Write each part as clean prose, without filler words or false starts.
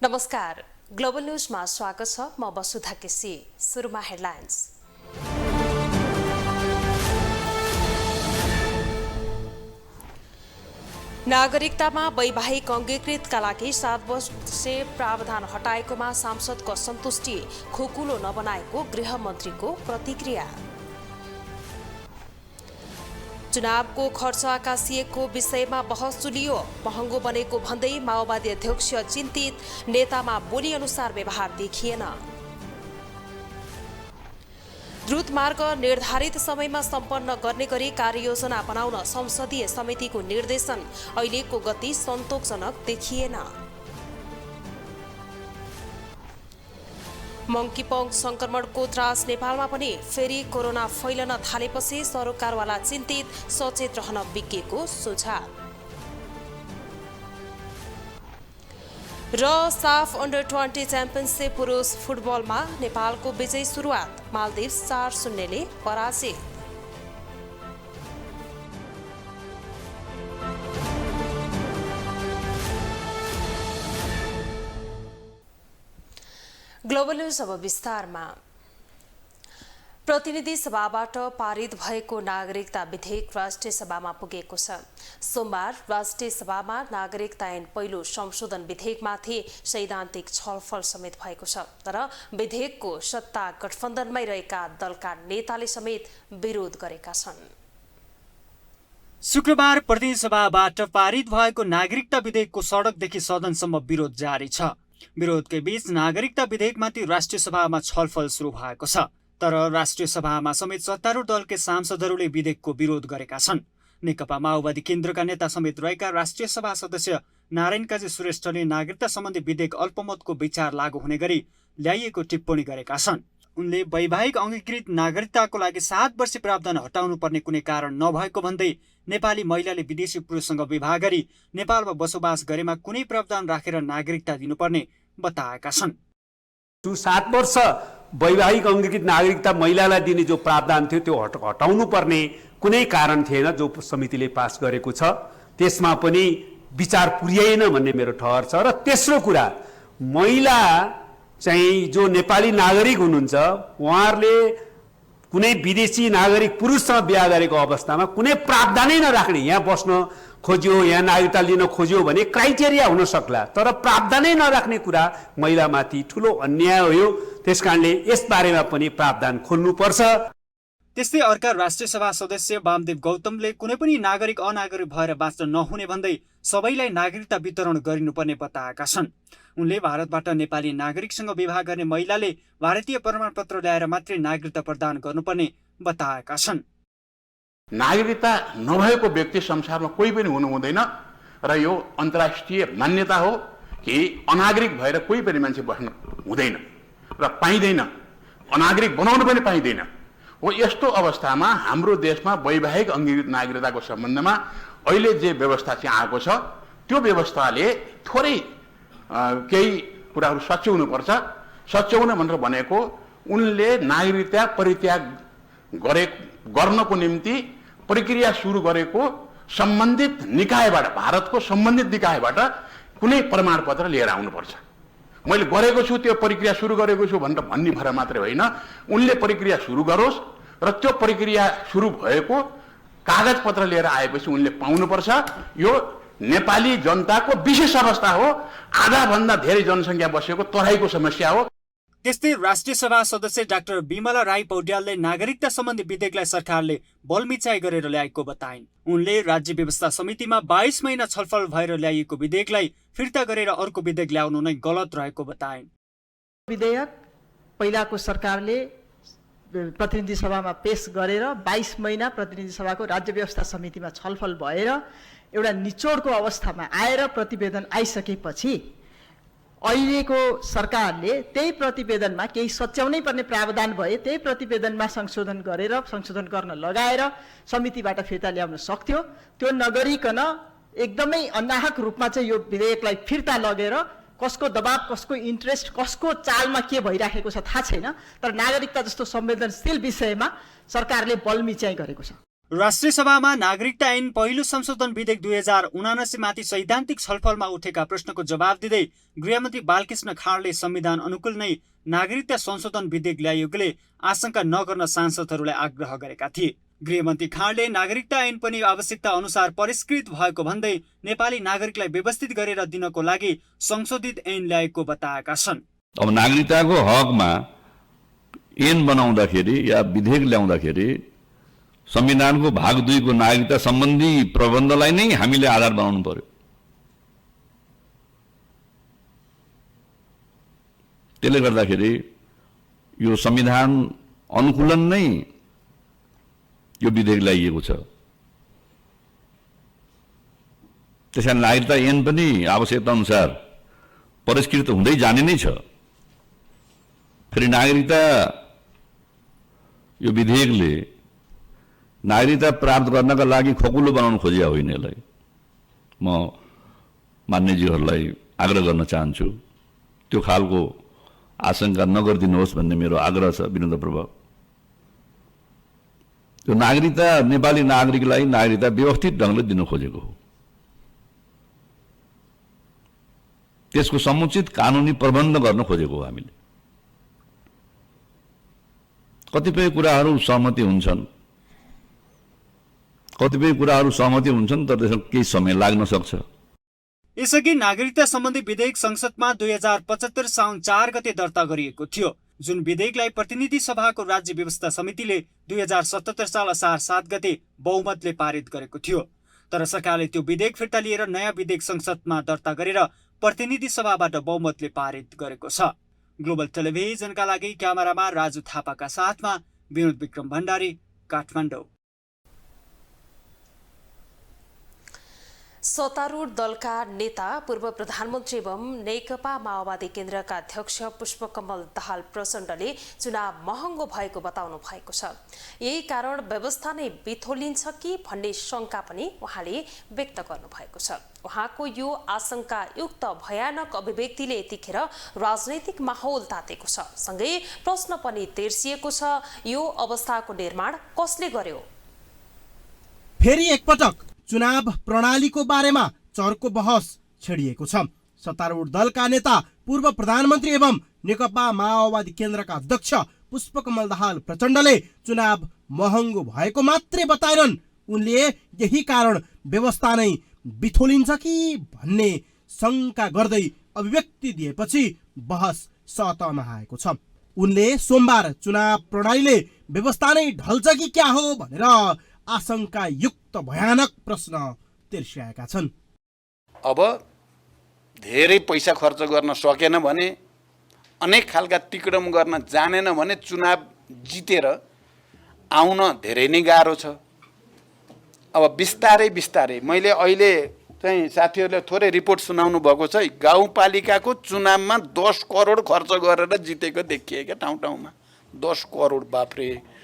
नमस्कार, ग्लोबल न्यूजमा स्वागत छ। म वसुधा केसी। सुरुमा हेडलाइन्स। नागरिकतामा वैवाहिक अङ्गीकृतका लागि 7 वर्षे प्रावधान हटाएकोमा सांसदको असन्तुष्टि, खुकुलो नबनाएको गृहमन्त्रीको प्रतिक्रिया। चुनावको खर्च आकाशिएको विषयमा बहस चुलियो, महँगो बनेको भन्दै माओवादी अध्यक्ष चिन्तित, नेतामा बोली अनुसार व्यवहार देखिएन। द्रुत मार्ग निर्धारित समयमा सम्पन्न गर्ने गरी कार्ययोजना बनाउन संसदीय समितिको निर्देशन, अहिलेको गति सन्तोषजनक देखिएन। मंकीपङ संक्रमणको त्रास नेपालमा पनि फेरि कोरोना फैलन थालेपछि सरकारवाला चिन्तित, सचेत रहन विज्ञको सुझाव। र साफ अन्डर 20 च्याम्पियनसिप पुरुष फुटबलमा नेपालको विजयी सुरुवात, मालदिभ्स 4-0 ले पराजित। ग्लोबल न्यूज अब विस्तारमा। प्रतिनिधि सभाबाट पारित भएको नागरिकता विधेयक राष्ट्रिय सभामा पुगेको छ। सोमबार राष्ट्रिय सभामा नागरिकता ऐन पहिलो संशोधन विधेयकमाथि सैद्धान्तिक छलफल समेत भएको छ। तर विधेयकको सत्ता गठबन्धनमै रहेका दलका नेताले समेत विरोध गरेका छन्। शुक्रबार प्रतिनिधि सभाबाट पारित भएको नागरिकता विधेयकको सडकदेखि सदनसम्म विरोध जारी छ। विरोधकै बीच नागरिकता विधेयकमाथि राष्ट्रिय सभामा छलफल सुरु भएको छ। तर राष्ट्रिय सभामा समेत सत्तारूढ दलकै सांसदहरूले विधेयकको विरोध गरेका छन्। नेकपा माओवादी केन्द्रका नेता समेत रहेका राष्ट्रिय सभा सदस्य नारायण काजी श्रेष्ठले नागरिकता सम्बन्धी विधेयक अल्पमतको विचार लागू हुने गरी ल्याइएको टिप्पणी गरेका छन्। उनले वैवाहिक अङ्गीकृत नागरिकताको लागि 7 वर्षे प्रावधान हटाउनु पर्ने कुनै कारण नभएको भन्दै नेपाली महिलाले विदेशी पुरुषसँग विवाह गरी नेपालमा बसोबास गरेमा कुनै प्रावधान राखेर नागरिकता दिनुपर्ने बताएका छन्। 7 वर्ष वैवाहिक अङ्गीकृत नागरिकता महिलालाई दिने जो प्रावधान थियो त्यो हटाउनु पर्ने कुनै कारण थिएन जो समितिले पास गरेको छ। त्यसमा पनि विचार पुर्याएन भन्ने मेरो ठहर छ। र तेस्रो कुरा, महिला चाहिँ जो नेपाली नागरिक हुनुहुन्छ उहाँहरूले कुनै विदेशी नागरिक पुरुषसँग बिहा गरेको अवस्थामा कुनै प्रावधानै नराख्ने, यहाँ बस्न खोज्यो, यहाँ नागरिकता लिन खोज्यो भने क्राइटेरिया हुन सक्ला, तर प्रावधानै नराख्ने कुरा महिलामाथि ठुलो अन्याय हो। त्यसकारणले यसबारेमा पनि प्रावधान खोल्नुपर्छ। त्यस्तै अर्का राष्ट्रिय सभा सदस्य वामदेव गौतमले कुनै पनि नागरिक अनागरिक भएर बाँच्न नहुने भन्दै सबैलाई नागरिकता वितरण गरिनुपर्ने बताएका छन्। उनले भारतबाट नेपाली नागरिकसँग विवाह गर्ने महिलाले भारतीय प्रमाणपत्र ल्याएर मात्रै नागरिकता प्रदान गर्नुपर्ने बताएका छन्। नागरिकता नभएको व्यक्ति संसारमा कोही पनि हुनु हुँदैन र यो अन्तर्राष्ट्रिय मान्यता हो कि अनागरिक भएर कोही पनि मान्छे बस्न हुँदैन र पाइँदैन, अनागरिक बनाउनु पनि पाइँदैन हो। यस्तो अवस्थामा हाम्रो देशमा वैवाहिक अङ्गीकृत नागरिकताको सम्बन्धमा अहिले जे व्यवस्था चाहिँ आएको छ त्यो व्यवस्थाले थोरै केही कुराहरू सच्याउनुपर्छ। सच्याउन भनेर भनेको उनले नागरिकता परित्याग गर्नको निम्ति प्रक्रिया सुरु गरेको सम्बन्धित निकायबाट, भारतको सम्बन्धित निकायबाट कुनै प्रमाणपत्र लिएर आउनुपर्छ। मैले गरेको छु, त्यो प्रक्रिया सुरु गरेको छु भनेर भन्ने भएर मात्रै होइन, उनले प्रक्रिया सुरु गरोस् र त्यो प्रक्रिया सुरु भएको कागजपत्र लिएर आएपछि उनले पाउनुपर्छ। यो नेपाली जनताको विशेष अवस्था हो। आधाभन्दा धेरै जनसङ्ख्या बसेको तराईको समस्या हो। त्यस्तै राष्ट्रिय सभा सदस्य डाक्टर विमला राई पौड्यालले नागरिकता सम्बन्धी विधेयकलाई सरकारले बलमिचाइ गरेर ल्याएको बताइन्। उनले राज्य व्यवस्था समितिमा 22 महिना छलफल भएर ल्याइएको विधेयकलाई फिर्ता गरेर अर्को विधेयक ल्याउनु नै गलत रहेको बताइन्। विधेयक पहिलाको सरकारले प्रतिनिधि सभामा पेश गरेर 22 महिना प्रतिनिधि सभाको राज्य व्यवस्था समितिमा छलफल भएर एउटा निचोडको अवस्थामा आएर प्रतिवेदन आइसकेपछि अहिलेको सरकारले त्यही प्रतिवेदनमा केही सच्याउनै पर्ने प्रावधान भए त्यही प्रतिवेदनमा संशोधन गरेर संशोधन गर्न लगाएर समितिबाट फिर्ता ल्याउन सक्थ्यो। त्यो नगरिकन एकदमै अनाहक रूपमा चाहिँ यो विधेयकलाई फिर्ता लगेर कसको दबाब, कसको इन्ट्रेस्ट, कसको चालमा के भइराखेको छ थाहा छैन, तर नागरिकता जस्तो संवेदनशील विषयमा सरकारले बलमिचाइ गरेको छ। राष्ट्रिय सभामा नागरिकता ऐन पहिलो संशोधन विधेयक 2079 माथि सैद्धान्तिक छलफलमा उठेका प्रश्नको जवाब दिँदै गृहमन्त्री बालकृष्ण खाँडले संविधान अनुकूल नै नागरिकता संशोधन विधेयक ल्याइएकोले आशंका नगर्न सांसदहरूलाई आग्रह गरेका थिए। गृहमन्त्री खाँडले नागरिकता ऐन पनि आवश्यकता अनुसार परिष्कृत भएको भन्दै नेपाली नागरिकलाई व्यवस्थित गरेर दिनको लागि संशोधित ऐन ल्याएको बताएका छन्। अब नागरिकताको हकमा ऐन बनाउँदाखेरि या विधेयक ल्याउँदाखेरि संविधानको भाग 2 को नागरिकता सम्बन्धी प्रबन्धलाई नै हामीले आधार बनाउनु पर्यो। त्यसले गर्दाखेरि यो संविधान अनुकूलन नै यो विधेयक ल्याइएको छ। त्यसैले नागरिकता ऐन पनि आवश्यकता अनुसार परिष्कृत हुँदै जाने नै छ। फेरि नागरिकता यो विधेयकले नागरिकता प्राप्त गर्नका लागि खोकुलो बनाउन खोजिया होइन। यसलाई म मान्यजीहरूलाई आग्रह गर्न चाहन्छु, त्यो खालको आशंका नगरिदिनुहोस् भन्ने मेरो आग्रह छ विनम्रपूर्वक। त्यो नागरिकता नेपाली नागरिकलाई नागरिकता व्यवस्थित ढङ्गले दिन खोजेको हो। त्यसको समुचित कानुनी प्रबन्ध गर्न खोजेको हो हामीले। कतिपय कुराहरू सहमति हुन्छन्, तर त्यसमा केही समय लाग्न सक्छ। यसअघि नागरिकता सम्बन्धी विधेयक संसदमा 2075 साउन 4 गते दर्ता गरिएको थियो, जुन विधेयकलाई प्रतिनिधि सभाको राज्य व्यवस्था समितिले 2077 साल असार 7 गते बहुमतले पारित गरेको थियो। तर सरकारले त्यो विधेयक फिर्ता लिएर नयाँ विधेयक संसदमा दर्ता गरेर प्रतिनिधि सभाबाट बहुमतले पारित गरेको छ। ग्लोबल टेलिभिजनका लागि क्यामेरामा राजु थापाका साथमा विनोद विक्रम भण्डारी, काठमाडौँ। सत्तारूढ दलका नेता पूर्व प्रधानमन्त्री एवं नेकपा माओवादी केन्द्रका अध्यक्ष पुष्पकमल दाहाल प्रचण्डले चुनाव महँगो भएको बताउनु भएको छ। यही कारण व्यवस्था नै बिथोलिन्छ कि भन्ने शंका पनि उहाँले व्यक्त गर्नु भएको छ। उहाँको यो आशंका युक्त भयानक अभिव्यक्तिले यतिखेर राजनैतिक माहौल तातेको छ। सँगै प्रश्न पनि तेर्सिएको छ, यो अवस्थाको निर्माण कसले गर्यो? फेरि एकपटक चुनाव प्रणालीको बारेमा चर्को बहस छेडिएको छ। सत्तारूढ दलका नेता पूर्व प्रधानमन्त्री एवं नेकपा माओवादी केन्द्रका अध्यक्ष पुष्पकमल दाहाल प्रचण्डले चुनाव महँगो भएको मात्रै बताएनन्। उनले यही कारण व्यवस्था नै बिथोलिन्छ कि भन्ने शंका गर्दै अभिव्यक्ति दिएपछि बहस सतहमा आएको छ। उनले सोमबार चुनाव प्रणालीले व्यवस्था नै ढल्छ कि क्या हो भनेर आशंका युक्त भयानक प्रश्न तेर्सिएका छन्। अब धेरै पैसा खर्च गर्न सकेन भने, अनेक खालका तिक्रम गर्न जानेन भने चुनाव जितेर आउन धेरै नै गाह्रो छ। अब बिस्तारै मैले अहिले चाहिँ साथीहरूले थोरै रिपोर्ट सुनाउनु भएको छ। गाउँपालिकाको चुनावमा 10 करोड खर्च गरेर जितेको देखिए क्या ठाउँ-ठाउँमा। 10 करोड, बाफ्रे!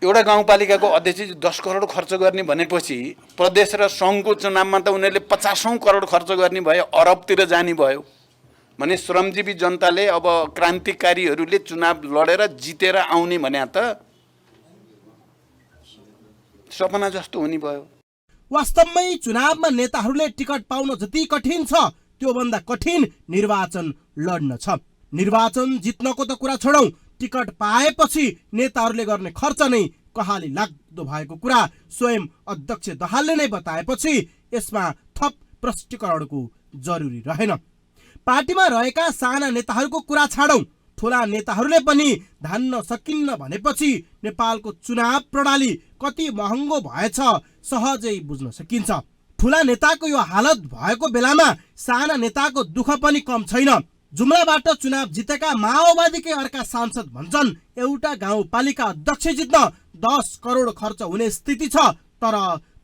एउटा गाउँपालिकाको अध्यक्ष 10 करोड खर्च गर्ने भनेपछि प्रदेश र सङ्घको चुनावमा त उनीहरूले 50औं करोड खर्च गर्ने भयो, अरबतिर जाने भयो भने श्रमजीवी जनताले अब क्रान्तिकारीहरूले चुनाव लडेर जितेर आउने भने त सपना जस्तो हुने भयो। वास्तवमै चुनावमा नेताहरूले टिकट पाउन जति कठिन छ त्योभन्दा कठिन निर्वाचन लड्न छ। निर्वाचन जित्नको त कुरा छोडौं, टिकट पाएपछि नेताहरूले गर्ने खर्च नै कहाली लाग्दो भएको कुरा स्वयं अध्यक्ष दाहालले नै बताएपछि यसमा थप प्रष्टीकरणको जरुरी रहेन। पार्टीमा रहेका साना नेताहरूको कुरा छाडौं, ठूला नेताहरूले पनि धान्न सकिन्न भनेपछि नेपालको चुनाव प्रणाली कति महँगो भएछ सहजै बुझ्न सकिन्छ। ठूला नेताको यो हालत भएको बेलामा साना नेताको दुःख पनि कम छैन। जुम्लाबाट चुनाव जितेका माओवादीकै अर्का सांसद भन्छन् एउटा गाउँपालिका अध्यक्ष जित्न 10 करोड खर्च हुने स्थिति छ। तर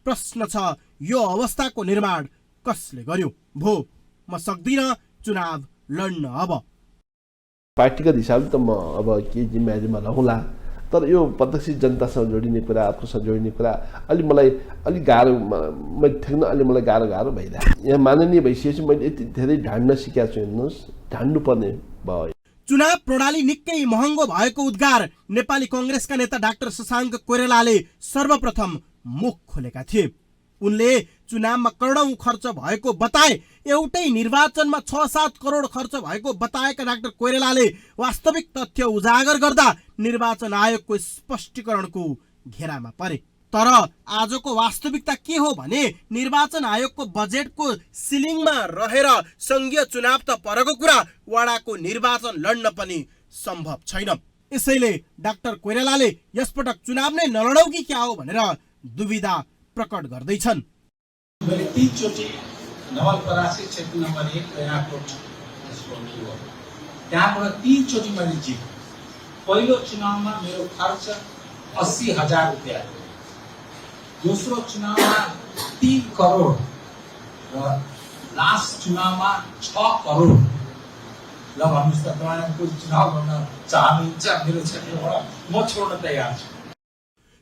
प्रश्न छ, यो अवस्थाको निर्माण कसले गर्यो? भो म सक्दिन चुनाव लड्न। अब पार्टीगत हिसाबले त म अब के जिम्मेवारीमा रहँला, तर यो प्रत्यक्ष जनतासँग जोडिने कुरा, आफूसँग जोडिने कुरा अलि मलाई अलिक गाह्रो, मैले ठेक्न अलि मलाई गाह्रो भइरहेको। यहाँ माननीय भइसकेपछि मैले यति धेरै ढाड्न सिकेको छु। हेर्नुहोस्, ढाड्नु पर्ने भयो। चुनाव प्रणाली निकै महँगो भएको उद्गार नेपाली कांग्रेसका नेता डाक्टर शशाङ्क कोइरालाले सर्वप्रथम मुख खोलेका थिए। उनले चुनावमा करोडौं खर्च भएको बताए। एउटै निर्वाचनमा 6-7 करोड खर्च भएको बताएका डाक्टर कोइरालाले वास्तविक तथ्य उजागर गर्दा निर्वाचन आयोगको स्पष्टीकरणको घेरामा परे। तर आजको वास्तविकता के हो भने निर्वाचन आयोगको बजेटको सिलिङमा रहेर संघीय चुनाव त परको कुरा, वडाको निर्वाचन लड्न पनि सम्भव छैन। यसैले डाक्टर कोइरालाले यसपटक चुनाव नै नलडौ कि क्या हो भनेर दुविधा प्रकट गर्दैछन्। मैले 3 चोटि नवलपरासी क्षेत्र नम्बर 1 कैराकोट हो, त्यहाँबाट 3 चोटि मैले जितेँ। पहिलो चुनावमा मेरो खर्च 80,000 रुपियाँ, दोस्रो चुनावमा 3 करोड र लास्ट चुनावमा 6 करोड। ल भन्नुहोस् त तपाईँ को चुनाव गर्न चाहनुहुन्छ मेरो क्षेत्रबाट? म छोड्न तयार छु।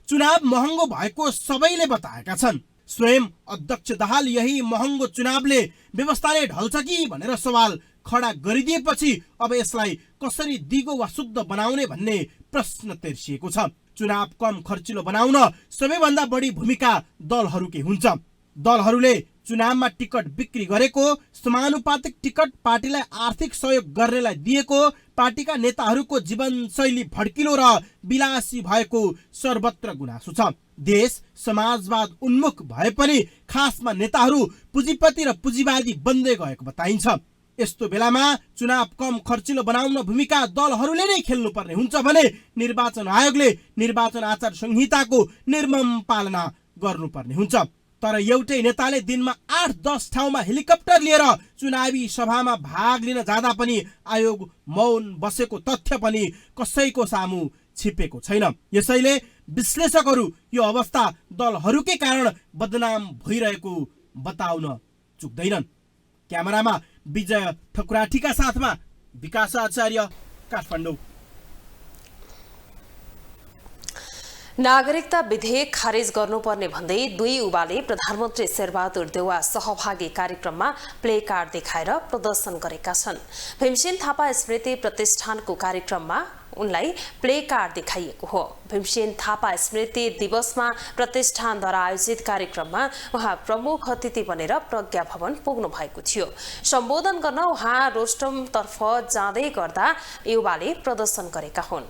चुनाव महँगो भएको सबैले बताएका छन्। स्वयं अध्यक्ष दाहाल यही महँगो चुनावले व्यवस्थाले ढल्छ कि भनेर सवाल खडा गरिदिएपछि अब यसलाई कसरी दिगो वा शुद्ध बनाउने भन्ने प्रश्न तेर्सिएको छ। चुनाव कम खर्चिलो बनाउन सबैभन्दा बढी भूमिका दलहरूकै हुन्छ। दलहरूले चुनावमा टिकट बिक्री गरेको, समानुपातिक टिकट पार्टीलाई आर्थिक सहयोग गर्नेलाई दिएको, पार्टीका नेताहरूको जीवनशैली भड्किलो र विलासी भएको सर्वत्र गुनासो छ। देश समाजवाद उन्मुख भए पनि खासमा नेताहरू पुँजीपति र पुँजीवादी बन्दै गएको बताइन्छ। यस्तो बेलामा चुनाव कम खर्चिलो बनाउन भूमिका दलहरूले नै खेल्नुपर्ने हुन्छ भने निर्वाचन आयोगले निर्वाचन आचार संहिताको निर्मम पालना गर्नुपर्ने हुन्छ। तर एउटै नेताले दिनमा 8-10 ठाउँमा हेलिकप्टर लिएर चुनावी सभामा भाग लिन जाँदा पनि आयोग मौन बसेको तथ्य पनि कसैको सामु छिपेको छैन। यसैले विश्लेषकहरू यो अवस्था दलहरूकै कारण बदनाम भइरहेको बताउन चुक्दैनन्। क्यामेरामा विजय ठकुराठीका साथमा विकास आचार्य, काठमाडौँ। नागरिकता विधेयक खारेज गर्नुपर्ने भन्दै दुई युवाले प्रधानमन्त्री शेरबहादुर देउवा सहभागी कार्यक्रममा प्ले कार्ड देखाएर प्रदर्शन गरेका छन्। भीमसेन थापा स्मृति प्रतिष्ठानको कार्यक्रममा उनलाई प्ले कार्ड देखाइएको हो। भीमसेन थापा स्मृति दिवसमा प्रतिष्ठानद्वारा आयोजित कार्यक्रममा उहाँ प्रमुख अतिथि बनेर प्रज्ञा भवन पुग्नु भएको थियो। सम्बोधन गर्न उहाँ रोस्टमतर्फ जाँदै गर्दा युवाले प्रदर्शन गरेका हुन्।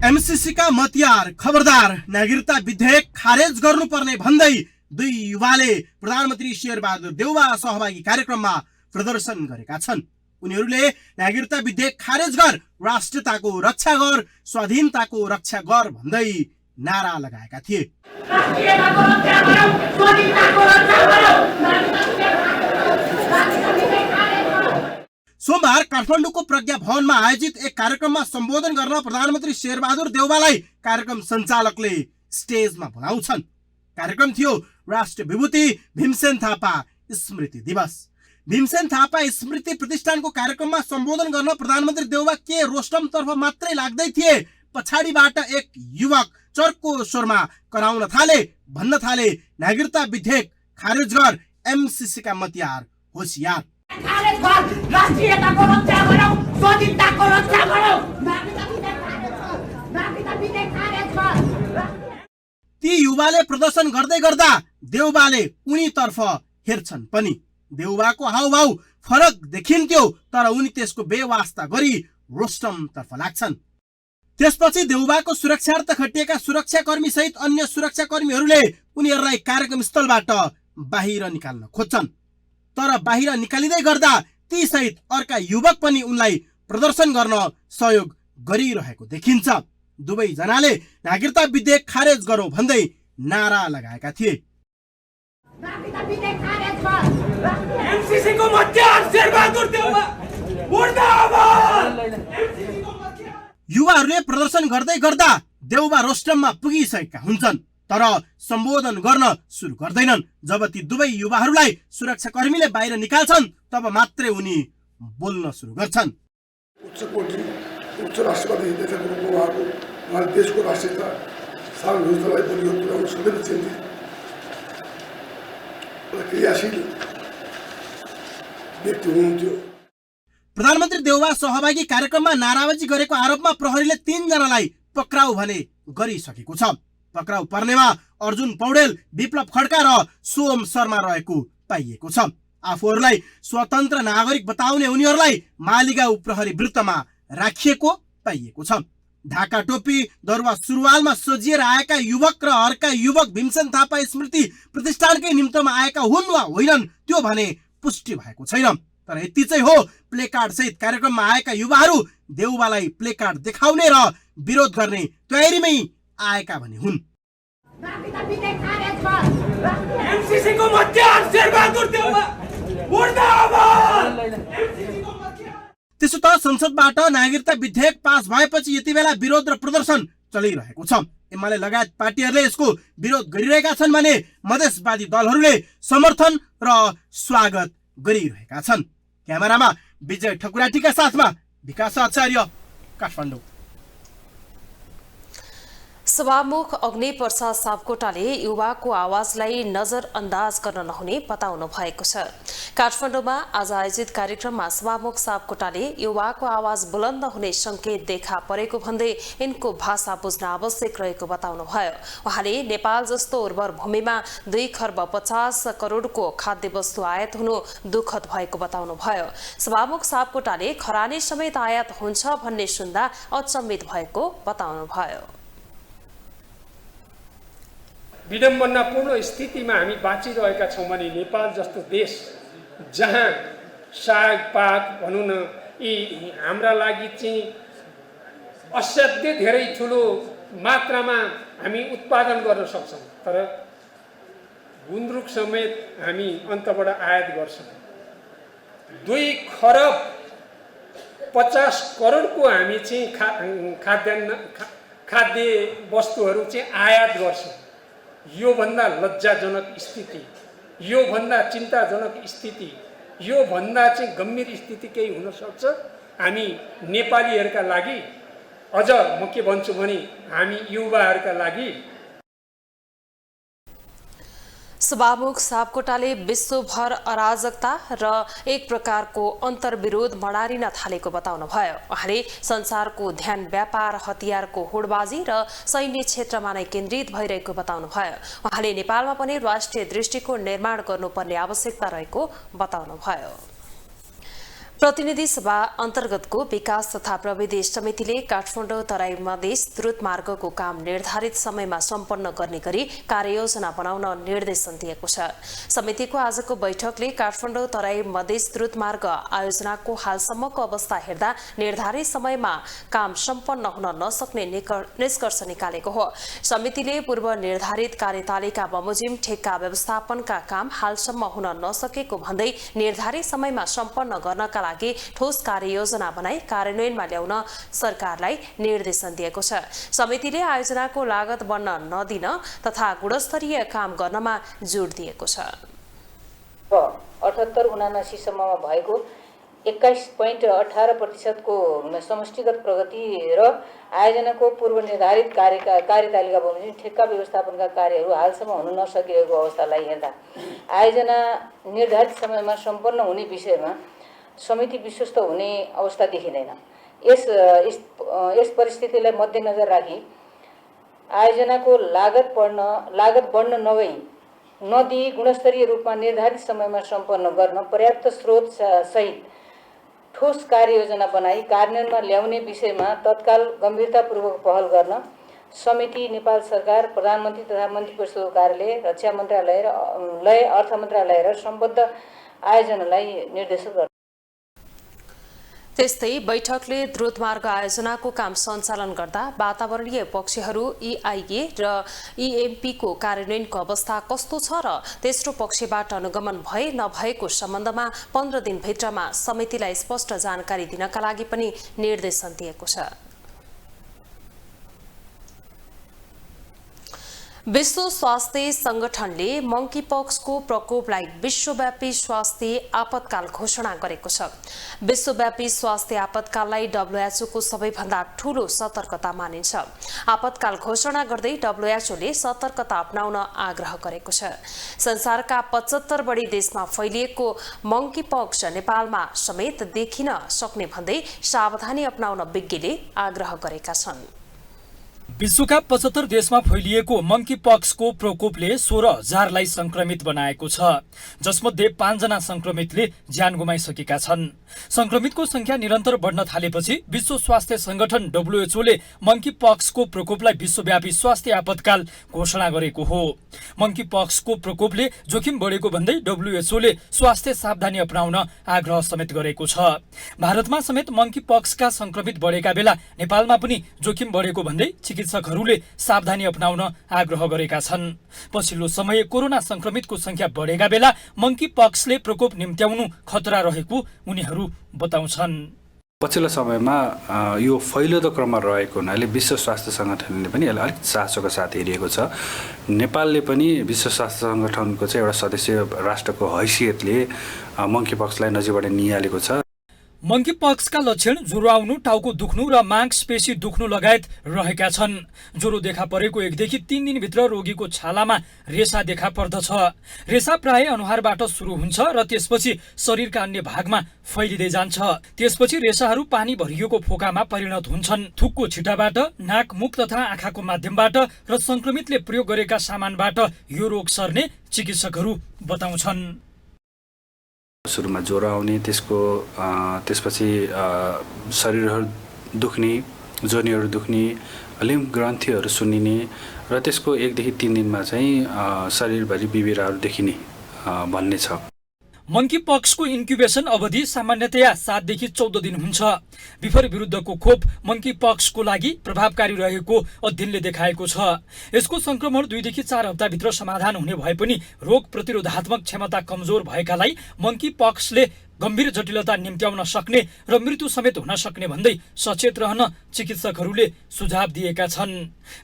एमसीसी का मतियार खबरदार, नागरिकता विधेयक खारेज गर्नुपर्ने भन्दै दुई युवाले प्रधानमन्त्री शेरबहादुर देउवा सहभागी कार्यक्रममा प्रदर्शन गरेका छन्। उनीहरूले नागरिकता विधेयक खारेज गर, राष्ट्रियताको रक्षा गर, स्वाधीनताको रक्षा गर भन्दै नारा लगाएका थिए। सोमबार काठमाडौँको प्रज्ञा भवनमा आयोजित एक कार्यक्रममा सम्बोधन गर्न प्रधानमन्त्री शेरबहादुर देउवालाई कार्यक्रम सञ्चालकले स्टेजमा बोलाउँछन्। कार्यक्रम थियो राष्ट्रिय विभूति भीमसेन थापा स्मृति दिवस। भीमसेन थापा स्मृति प्रतिष्ठानको कार्यक्रममा सम्बोधन गर्न प्रधानमन्त्री देउवा के रोस्टमतर्फ मात्रै लाग्दै थिए। पछाडिबाट एक युवक चर्को स्वरमा कराउन थाले, भन्न थाले, नागरिकता विधेयक खारेज गर, एमसीसी का मतियार होशियार। ती युवाले प्रदर्शन गर्दै गर्दा देउवाले उनीतर्फ हेर्छन् पनि। देउवाको हाउभाउ फरक देखिन्थ्यो, तर उनी त्यसको बेवास्ता गरी रोस्टमतर्फ लाग्छन्। त्यसपछि देउवाको सुरक्षार्थ खटिएका सुरक्षाकर्मी सहित अन्य सुरक्षाकर्मीहरूले उनीहरूलाई कार्यक्रम स्थलबाट बाहिर निकाल्न खोज्छन्। तर बाहिर निकालिँदै गर्दा ती सहित अर्का युवक पनि उनलाई प्रदर्शन गर्न सहयोग गरिरहेको देखिन्छ। दुवै जनाले नागरिकता विधेयक खारेज गरौँ भन्दै नारा लगाएका थिए। युवाहरूले प्रदर्शन गर्दै गर्दा देउवा रोस्टममा पुगिसकेका हुन्छन्, तर सम्बोधन गर्न सुरु गर्दैनन्। जब ती दुवै युवाहरूलाई सुरक्षाकर्मीले बाहिर निकाल्छन् तब मात्रै उनी बोल्न सुरु गर्छन्। उच्च राष्ट्रवादी नेताको रूपमा उहाँले देशको राष्ट्रियता सार्वभौमिकतालाई बलियो तुल्याउन सदैव चिन्तित र क्रियाशील व्यक्ति हुनुहुन्थ्यो। प्रधानमन्त्री देउबा सहभागी कार्यक्रममा नाराबाजी गरेको आरोपमा प्रहरीले 3 जनालाई पक्राउ भने गरिसकेको छ। पक्राउ पर्नेमा अर्जुन पौडेल, विप्लव खड्का र सोम शर्मा रहेको पाइएको छ। आफूहरूलाई स्वतन्त्र नागरिक बताउने उनीहरूलाई मालीगाउँ प्रहरी वृत्तमा राखिएको पाइएको छ। ढाका टोपी दरुवा सुरुवालमा सजिएर आएका युवक र अर्का युवक भीमसेन थापा स्मृति प्रतिष्ठानकै निम्तमा आएका हुन् वा होइनन् त्यो भने पुष्टि भएको छैन। तर यति चाहिँ हो, प्लेकार्ड सहित कार्यक्रममा आएका युवाहरू देउबालाई प्लेकार्ड देखाउने र विरोध गर्ने तयारीमै आएका भने हुन्। त्यसो त संसदबाट नागरिकता विधेयक पास भएपछि यति बेला विरोध र प्रदर्शन चलिरहेको छ। एमाले लगायत पार्टीहरूले यसको विरोध गरिरहेका छन् भने मधेसवादी दलहरूले समर्थन र स्वागत गरिरहेका छन्। क्यामेरामा विजय ठकुराटीका साथमा विकास आचार्य, काठमाडौँ। सभामुख अग्निप्रसाद सापकोटाले युवाको आवाजलाई नजरअन्दाज गर्न नहुने बताउनु भएको छ। काठमाडौँमा आज आयोजित कार्यक्रममा सभामुख सापकोटाले युवाको आवाज बुलन्द हुने संकेत देखा परेको भन्दै यिनको भाषा बुझ्न आवश्यक रहेको बताउनुभयो। उहाँले नेपाल जस्तो उर्वर भूमिमा 2 खर्ब 50 करोडको खाद्य वस्तु आयात हुनु दुःखद भएको बताउनुभयो। सभामुख सापकोटाले खरानी समेत आयात हुन्छ भन्ने सुन्दा अचम्मित भएको बताउनुभयो। विडम्बनापूर्ण स्थितिमा हामी बाँचिरहेका छौँ भने नेपाल जस्तो देश जहाँ सागपात भनौँ न यी हाम्रा लागि चाहिँ असाध्यै धेरै ठुलो मात्रामा हामी उत्पादन गर्न सक्छौँ, तर गुन्द्रुक समेत हामी अन्तबाट आयात गर्छौँ। 2 खरब 50 करोडको हामी चाहिँ खाद्य वस्तुहरू चाहिँ आयात गर्छौँ। योभन्दा लज्जाजनक स्थिति, योभन्दा चिन्ताजनक स्थिति, योभन्दा चाहिँ गम्भीर स्थिति केही हुन सक्छ? हामी नेपालीहरूका लागि, अझ म के भन्छु भने हामी युवाहरूका लागि। सभामुख सापकोटाले विश्वभर अराजकता र एक प्रकारको अन्तर्विरोध मडारिन थालेको बताउनुभयो। उहाँले संसारको ध्यान व्यापार, हतियारको होडबाजी र सैन्य क्षेत्रमा नै केन्द्रित भइरहेको बताउनुभयो। उहाँले नेपालमा पनि राष्ट्रिय दृष्टिकोण निर्माण गर्नुपर्ने आवश्यकता रहेको बताउनुभयो। प्रतिनिधि सभा अन्तर्गतको विकास तथा प्रविधि समितिले काठमाडौँ तराई मधेस द्रुत मार्गको काम निर्धारित समयमा सम्पन्न गर्ने गरी कार्ययोजना बनाउन निर्देशन दिएको छ। समितिको आजको बैठकले काठमाडौँ तराई मधेस द्रुत मार्ग आयोजनाको हालसम्मको अवस्था हेर्दा निर्धारित समयमा काम सम्पन्न हुन नसक्ने निष्कर्ष निकालेको हो। समितिले पूर्व निर्धारित कार्यतालिका बमोजिम ठेक्का व्यवस्थापनका काम हालसम्म हुन नसकेको भन्दै निर्धारित समयमा सम्पन्न गर्नका लागि ठोस कार्ययोजना बनाई कार्यान्वयनमा ल्याउन सरकारलाई निर्देशन दिएको छ। समितिले आयोजनाको लागत बढ्न नदिन तथा गुणस्तरीय काम गर्नमा जोड दिएको छ। 78-79 सम्ममा भएको 21.18% को समष्टिगत प्रगति र आयोजनाको पूर्व निर्धारित कार्यतालिका बमोजिम ठेक्का व्यवस्थापनका कार्यहरू हालसम्म हुन नसकिरहेको अवस्थालाई हेर्दा आयोजना निर्धारित समयमा सम्पन्न हुने विषयमा समिति विश्वस्त हुने अवस्था देखिँदैन। यस परिस्थितिलाई मध्यनजर राखी आयोजनाको लागत बढ्न नदिई गुणस्तरीय रूपमा निर्धारित समयमा सम्पन्न गर्न पर्याप्त स्रोत सहित ठोस कार्ययोजना बनाई कार्यान्वयनमा ल्याउने विषयमा तत्काल गम्भीरतापूर्वक पहल गर्न समिति नेपाल सरकार, प्रधानमन्त्री तथा मन्त्री परिषदको कार्यालय, रक्षा मन्त्रालय र अर्थ मन्त्रालय र सम्बद्ध आयोजनालाई निर्देशन गर्छ। त्यस्तै बैठकले द्रुत मार्ग आयोजनाको काम सञ्चालन गर्दा वातावरणीय पक्षहरू EIA र EMP को कार्यान्वयनको अवस्था कस्तो छ र तेस्रो पक्षबाट अनुगमन भए नभएको सम्बन्धमा 15 दिनभित्रमा समितिलाई स्पष्ट जानकारी दिनका लागि पनि निर्देशन दिएको छ। विश्व स्वास्थ्य संगठनले मंकीपक्सको प्रकोपलाई विश्वव्यापी स्वास्थ्य आपतकाल घोषणा गरेको छ। विश्वव्यापी स्वास्थ्य आपतकाललाई WHO को सबैभन्दा ठूलो सतर्कता मानिन्छ। आपतकाल घोषणा गर्दै WHO ले सतर्कता अपनाउन आग्रह गरेको छ। संसारका 75 बढी देशमा फैलिएको मंकीपक्स नेपालमा समेत देखिन सक्ने भन्दै सावधानी अपनाउन विज्ञले आग्रह गरेका छन्। विश्वका 75 देशमा फैलिएको मंकीपक्सको प्रकोपले 16,000लाई संक्रमित बनाएको छ, जसमध्ये 5 जना संक्रमितले ज्यान गुमाइसकेका छन्। संक्रमितको संख्या निरन्तर बढ्न थालेपछि विश्व स्वास्थ्य संगठन WHO ले मंकीपक्सको प्रकोपलाई विश्वव्यापी स्वास्थ्य आपतकाल घोषणा गरेको हो। मंकीपक्सको प्रकोपले जोखिम बढेको भन्दै WHO ले स्वास्थ्य सावधानी अपनाउन आग्रह समेत गरेको छ। भारतमा समेत मंकीपक्सका संक्रमित बढेका बेला नेपालमा पनि जोखिम बढेको भन्दै चिकित्सकहरूले सावधानी अपनाउन आग्रह गरेका छन्। पछिल्लो समय कोरोना संक्रमितको संख्या बढेका बेला मंकीपक्सले प्रकोप निम्त्याउनु खतरा रहेको उनीहरू बताउँछन्। पछिल्लो समयमा यो फैलिँदो क्रममा रहेको हुनाले विश्व स्वास्थ्य संगठनले पनि यसलाई अलिक चासोको साथ हेरिएको छ। नेपालले पनि विश्व स्वास्थ्य संगठनको चाहिँ एउटा सदस्य राष्ट्रको हैसियतले मंकीपक्सलाई नजिकबाट निहालेको छ। मंकीपक्सका लक्षण ज्वरो आउनु, टाउको दुख्नु र मांसपेशी दुख्नु लगायत रहेका छन्। ज्वरो देखा परेको 1 देखि 3 दिनभित्र रोगीको छालामा रेसा देखा पर्दछ। रेसा प्राय अनुहारबाट सुरु हुन्छ र त्यसपछि शरीरका अन्य भागमा फैलिँदै जान्छ। त्यसपछि रेसाहरू पानी भरिएको फोकामा परिणत हुन्छन्। थुकको छिटाबाट, नाक, मुख तथा आँखाको माध्यमबाट र संक्रमितले प्रयोग गरेका सामानबाट यो रोग सर्ने चिकित्सकहरू बताउँछन्। सुरुमा ज्वरो आउने, त्यसपछि शरीरहरू दुख्ने, जोनीहरू दुख्ने, लिम्फ ग्रन्थीहरू सुन्निने र त्यसको 1 देखि 3 दिनमा चाहिँ शरीरभरि बिबिराहरू देखिने भन्ने छ। मंकीपक्सको इन्क्युबेसन अवधि सामान्यतया 7 देखि 14 दिन हुन्छ। बिफर विरुद्धको खोप मंकीपक्सको लागि प्रभावकारी रहेको अध्ययनले देखाएको छ। यसको संक्रमण 2 देखि 4 हप्ताभित्र समाधान हुने भए पनि रोग प्रतिरोधात्मक क्षमता कमजोर भएकालाई मंकीपक्सले गम्भीर जटिलता निम्त्याउन सक्ने र मृत्यु समेत हुन सक्ने भन्दै सचेत रहन चिकित्सकहरूले सुझाव दिएका छन्।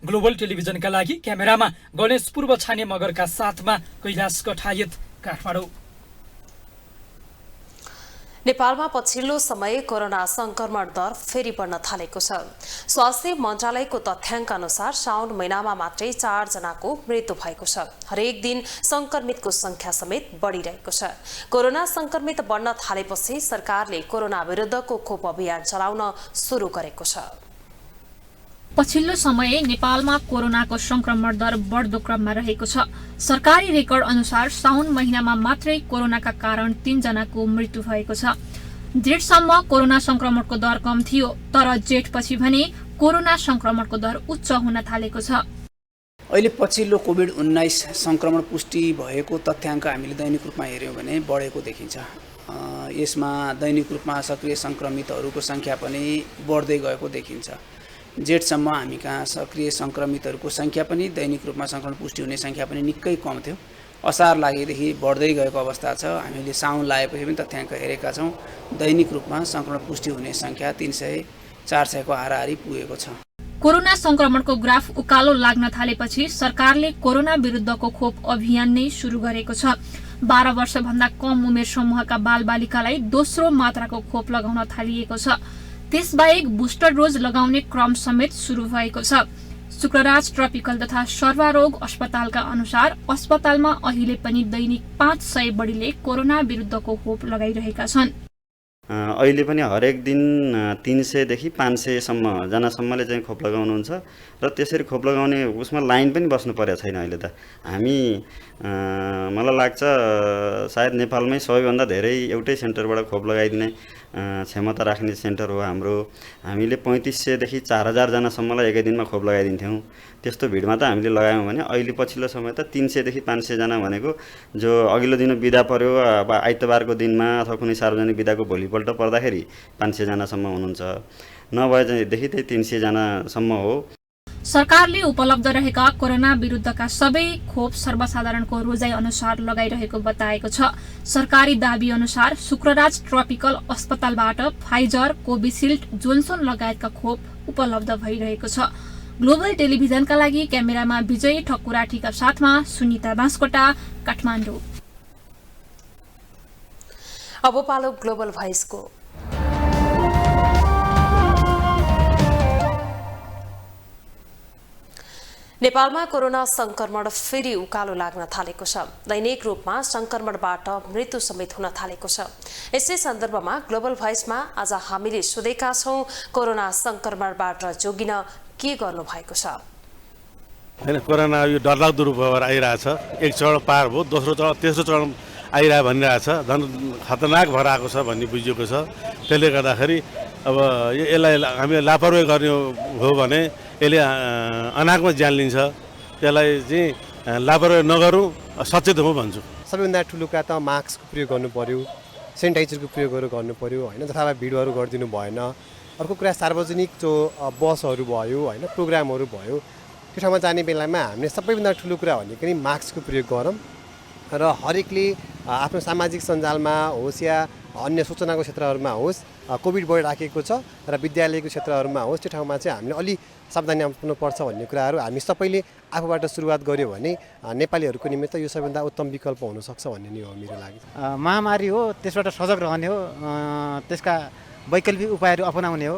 ग्लोबल टेलिभिजनका लागि क्यामेरामा गणेश पूर्व छाने मगरका साथमा कैलाश कठायत, काठमाडौँ। नेपालमा पछिल्लो समय कोरोना संक्रमण दर फेरि बढ्न थालेको छ। स्वास्थ्य मन्त्रालयको तथ्याङ्क अनुसार साउन महिनामा मात्रै 4 जनाको मृत्यु भएको छ। हरेक दिन संक्रमितको संख्या समेत बढिरहेको छ। कोरोना संक्रमित बढ्न थालेपछि सरकारले कोरोना विरुद्धको खोप अभियान चलाउन सुरु गरेको छ। पछिल्लो समय नेपालमा कोरोनाको संक्रमण दर बढ्दो क्रममा रहेको छ। सरकारी रेकर्ड अनुसार साउन महिनामा मात्रै कोरोनाका कारण 3 जनाको मृत्यु भएको छ। जेठसम्म कोरोना संक्रमणको दर कम थियो, तर जेठपछि भने कोरोना संक्रमणको दर उच्च हुन थालेको छ। अहिले पछिल्लो कोभिड-19 संक्रमण पुष्टि भएको तथ्याङ्क हामीले दैनिक रूपमा हेर्यौं भने बढेको देखिन्छ। यसमा दैनिक रूपमा सक्रिय संक्रमितहरूको संख्या पनि बढ्दै गएको देखिन्छ। जेठसम्म हामी कहाँ सक्रिय संक्रमितहरूको संख्या पनि दैनिक रूपमा संक्रमण पुष्टि हुने संख्या पनि निकै कम थियो। असार लागेदेखि बढ्दै गएको अवस्था छ। हामीले साउन लागेपछि पनि तथ्याङ्क हेरेका छौँ। दैनिक रूपमा संक्रमण पुष्टि हुने संख्या 300-400 को हाराहारी पुगेको छ। कोरोना संक्रमणको ग्राफ उकालो लाग्न थालेपछि सरकारले कोरोना विरुद्धको खोप अभियान नै सुरु गरेको छ। 12 वर्षभन्दा कम उमेर समूहका बालबालिकालाई दोस्रो मात्राको खोप लगाउन थालिएको छ। त्यसबाहेक बुस्टर डोज लगाउने क्रम समेत सुरु भएको छ। शुक्रराज ट्रपिकल तथा सर्वरोग अस्पतालका अनुसार अस्पतालमा अहिले पनि दैनिक 500 बढीले कोरोना विरुद्धको खोप लगाइरहेका छन्। अहिले पनि हरेक दिन 300 देखि 500 जनासम्मले चाहिँ खोप लगाउनुहुन्छ र त्यसरी खोप लगाउने उसमा लाइन पनि बस्नु परेको छैन। अहिले त हामी मलाई लाग्छ सायद नेपालमै सबैभन्दा धेरै एउटै सेन्टरबाट खोप लगाइदिने क्षमता राख्ने सेन्टर हो हाम्रो। हामीले 3500 देखि 4000 जनासम्मलाई एकै दिनमा खोप लगाइदिन्थ्यौँ। त्यस्तो भिडमा त हामीले लगायौँ भने अहिले पछिल्लो समय त 300 देखि 500 जना भनेको जो अघिल्लो दिन बिदा पर्यो, अब आइतबारको दिनमा अथवा कुनै सार्वजनिक बिदाको भोलिपल्ट पर्दाखेरि 500 जनासम्म हुनुहुन्छ, नभएदेखि त्यही 300 जनासम्म हो। सरकारले उपलब्ध रहेका कोरोना विरुद्धका सबै खोप सर्वसाधारणको रोजाइ अनुसार लगाइरहेको बताएको छ। सरकारी दाबी अनुसार शुक्रराज ट्रपिकल अस्पतालबाट फाइजर, कोभिसिल्ड, जोन्सन लगायतका खोप उपलब्ध भइरहेको छ। ग्लोबल टेलिभिजनका लागि क्यामेरामा विजय ठकुराठीका साथमा सुनिता बास्कोटा, काठमाडौँ। अब पालो ग्लोबल भोइसको। नेपालमा कोरोना संक्रमण फेरि उकालो लाग्न थालेको छ। दैनिक रूपमा संक्रमणबाट मृत्यु समेत हुन थालेको छ। यसै सन्दर्भमा ग्लोबल भोइसमा आज हामीले सोधेका छौं, कोरोना संक्रमणबाट जोगिन के गर्नु भएको छ? हैन, कोरोना यो डरलाग्दो रूप भएर आइरहेछ। एक चरण पार भयो, दोस्रो चरण तेस्रो चरण आइरह भनिरहेछ। झन् खतरनाक भएर आएको छ भन्ने बुझिएको छ। त्यसले गर्दाखेरि अब यसलाई हामीले लापरवाही गर्ने हो भने यसले अनाकमा ज्यान लिन्छ। त्यसलाई चाहिँ लापरवाही नगरौँ, सचेत हौँ भन्छु। सबैभन्दा ठुलो कुरा त मास्कको प्रयोग गर्नु पर्यो, सेनिटाइजरको प्रयोगहरू गर्नु पर्यो होइन, जथाभावी भिडहरू गरिदिनु भएन। अर्को कुरा सार्वजनिक जो बसहरू भयो होइन, प्रोग्रामहरू भयो, त्यो ठाउँमा जाने बेलामा हामीले सबैभन्दा ठुलो कुरा भनेको नि मास्कको प्रयोग गरौँ र हरेकले आफ्नो सामाजिक सञ्जालमा होस् या अन्य सूचनाको क्षेत्रहरूमा होस् कोभिड बढिराखेको छ र विद्यालयको क्षेत्रहरूमा होस् त्यो ठाउँमा चाहिँ हामीले अलि सावधानी अप्नाउनुपर्छ भन्ने कुराहरू हामी सबैले आफूबाट सुरुवात गर्यो भने नेपालीहरूको निमित्त यो सबैभन्दा उत्तम विकल्प हुनसक्छ भन्ने नै हो मेरो लागि। महामारी हो, त्यसबाट सजग रहने हो, त्यसका वैकल्पिक उपायहरू अपनाउने हो।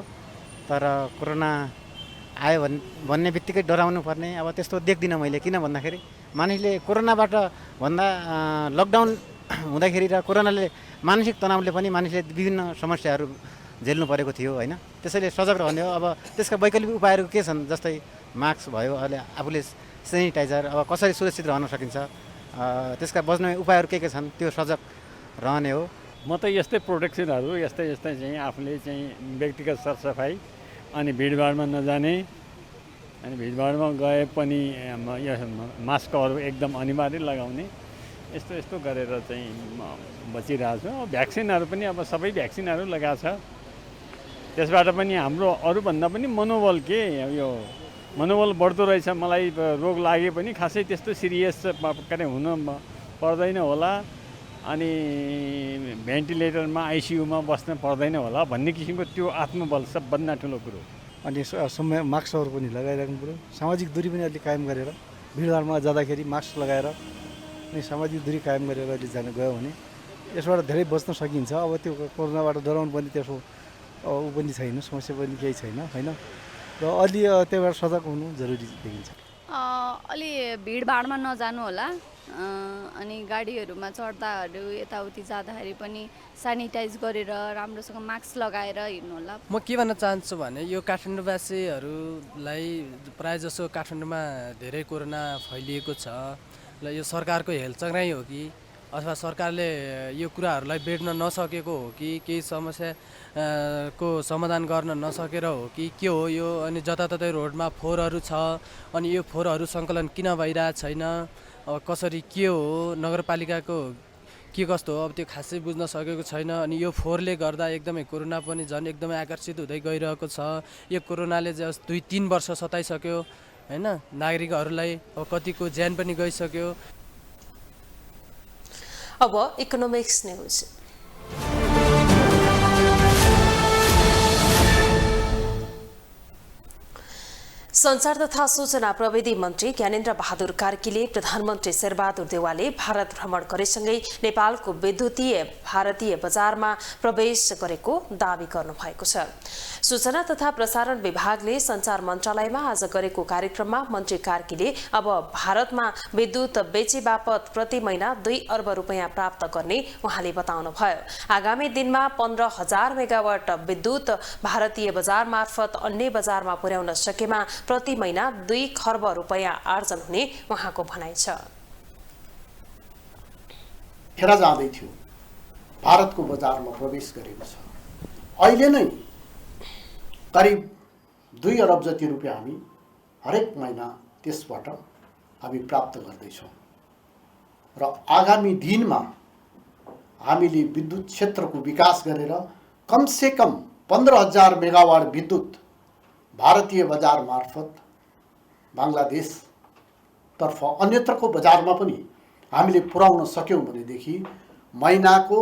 तर कोरोना आयो भन्ने बित्तिकै डराउनु पर्ने अब त्यस्तो देख्दिनँ मैले। किन भन्दाखेरि मानिसले कोरोनाबाट भन्दा लकडाउन हुँदाखेरि र कोरोनाले मानसिक तनावले पनि मानिसले विभिन्न समस्याहरू झेल्नु परेको थियो होइन। त्यसैले सजग रहने हो। अब त्यसका वैकल्पिक उपायहरू के छन्, जस्तै मास्क भयो, अहिले आफूले सेनिटाइजर, अब कसरी सुरक्षित रहन सकिन्छ, त्यसका बच्ने उपायहरू के छन् त्यो सजग रहने हो। म त यस्तै प्रोटेक्सनहरू यस्तै चाहिँ आफूले चाहिँ व्यक्तिगत सरसफाइ अनि भिडभाडमा नजाने, अनि भिडभाडमा गए पनि यो मास्कहरू एकदम अनिवार्य लगाउने, यस्तो गरेर चाहिँ बचिरहेको छु। भ्याक्सिनहरू पनि अब सबै भ्याक्सिनहरू लगाएको छ। त्यसबाट पनि हाम्रो अरूभन्दा पनि मनोबल यो मनोबल बढ्दो रहेछ। मलाई रोग लागे पनि खासै त्यस्तो सिरियस हुन पर्दैन होला, अनि भेन्टिलेटरमा आइसियुमा बस्न पर्दैन होला भन्ने किसिमको त्यो आत्मबल सबभन्दा ठुलो कुरो। अनि समय मास्कहरू पनि लगाइराख्नु पऱ्यो, सामाजिक दूरी पनि अलिक कायम गरेर, भिडभाडमा जाँदाखेरि मास्क लगाएर अनि सामाजिक दूरी कायम गरेर अहिले जानु गयो भने यसबाट धेरै बच्न सकिन्छ। अब त्यो कोरोनाबाट डराउनु पनि त्यसो ऊ पनि छैन, समस्या पनि केही छैन होइन। र अलि त्योबाट सजग हुनु जरुरी देखिन्छ। अलि भिडभाडमा नजानु होला, अनि गाडीहरूमा चढ्दाहरू यताउति जाँदाखेरि पनि सेनिटाइज गरेर राम्रोसँग मास्क लगाएर हिँड्नु होला। म के भन्न चाहन्छु भने यो काठमाडौँवासीहरूलाई प्रायःजसो काठमाडौँमा धेरै कोरोना फैलिएको छ र यो सरकारको हेलचक्राइ हो कि अथवा सरकारले यो कुराहरूलाई बेड्न नसकेको हो कि केही समस्या को समाधान गर्न नसकेर हो कि के हो यो। अनि जताततै रोडमा फोहोरहरू छ, अनि यो फोहोरहरू सङ्कलन किन भइरहेको छैन, अब कसरी के हो, नगरपालिकाको के कस्तो हो, अब त्यो खासै बुझ्न सकेको छैन। अनि यो फोहोरले गर्दा एकदमै कोरोना पनि झन् एकदमै आकर्षित हुँदै गइरहेको छ। यो कोरोनाले जस्ट 2-3 वर्ष सताइसक्यो होइन नागरिकहरूलाई, अब कतिको ज्यान पनि गइसक्यो। अब इकोनोमिक्स न्यूज। संचार तथा सूचना प्रविधि मन्त्री ज्ञानेन्द्र बहादुर कार्कीले प्रधानमन्त्री शेरबहादुर देउवाले भारत भ्रमण गरेसँगै नेपालको विद्युतीय भारतीय बजारमा प्रवेश गरेको दावी गर्नुभएको छ। सूचना तथा प्रसारण विभागले संचार मन्त्रालयमा आज गरेको कार्यक्रममा मन्त्री कार्कीले अब भारतमा विद्युत बेचे बापत प्रति महिना 2 अर्ब रुपैयाँ प्राप्त गर्ने उहाँले बताउनुभयो। आगामी दिनमा 15,000 मेगावाट विद्युत भारतीय बजार मार्फत अन्य बजारमा पुर्याउन सकेमा प्रति महिना 2 खर्ब रुपैयाँ आर्जन हुने उहाँको भनाइ छ। खेर जाँदै थियो, भारतको बजारमा प्रवेश गरेको छ। अहिले नै करिब 2 अरब जति रुपियाँ हामी हरेक महिना त्यसबाट हामी प्राप्त गर्दैछौँ र आगामी दिनमा हामीले विद्युत क्षेत्रको विकास गरेर कमसेकम 15,000 मेगावाट विद्युत भारतीय बजार मार्फत बांग्लादेशतर्फ अन्यत्रको बजारमा पनि हामीले पुर्याउन सक्यौँ भनेदेखि महिनाको